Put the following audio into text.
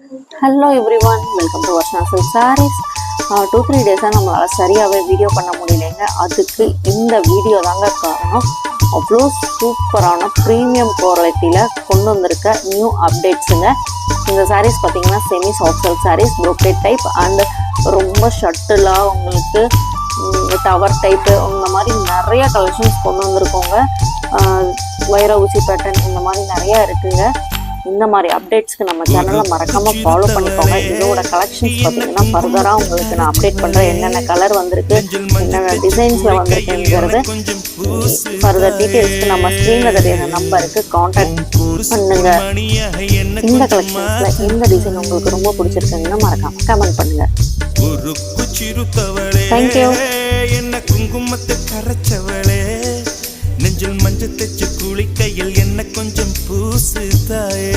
Hello everyone, welcome to Varshana silk sarees. 2-3 டேஸாக நம்மளால் சரியாகவே வீடியோ பண்ண முடியலைங்க. அதுக்கு இந்த வீடியோ தாங்க காரணம். அவ்வளோ சூப்பரான ப்ரீமியம் குவாலிட்டியில் கொண்டு வந்திருக்க நியூ அப்டேட்ஸுங்க. இந்த சாரீஸ் பார்த்திங்கன்னா semi soft silk saris, brocade type and ரொம்ப ஷட்டிலாக உங்களுக்கு டவர் டைப்பு இந்த மாதிரி நிறைய கலெக்ஷன்ஸ் கொண்டு வந்திருக்கோங்க. வைர ஊசி பேட்டர்ன் இந்த மாதிரி நிறையா இருக்குங்க. இந்த மாதிரி அப்டேட்ஸ்க்கு நம்ம சேனலை மறக்காமல் ஃபாலோ பண்ணிக்கோங்க. இதோட கலெக்ஷன்ஸ் பார்த்தீங்கன்னா ஃபர்தராக உங்களுக்கு நான் அப்டேட் பண்ணுறேன். என்னென்ன கலர் வந்திருக்கு, என்னென்ன டிசைன்ஸில் வந்திருக்குங்கிறது ஃபர்தர் டீட்டெயில்ஸ்க்கு நம்ம ஸ்க்ரீனில் தெரியாத நம்பருக்கு காண்டாக்ட் பண்ணுங்க. இந்த கலெக்ஷன்ஸில் இந்த டிசைன் உங்களுக்கு ரொம்ப பிடிச்சிருக்குங்கன்னா மறக்காமல் கமெண்ட் பண்ணுங்கள். தேங்க்யூ. என்ன குங்குமத்தை கரைச்சவளே, நெஞ்சில் மஞ்சள் தைச்சு குளிக்கையில் என்ன கொஞ்சம் பூசு தாயே.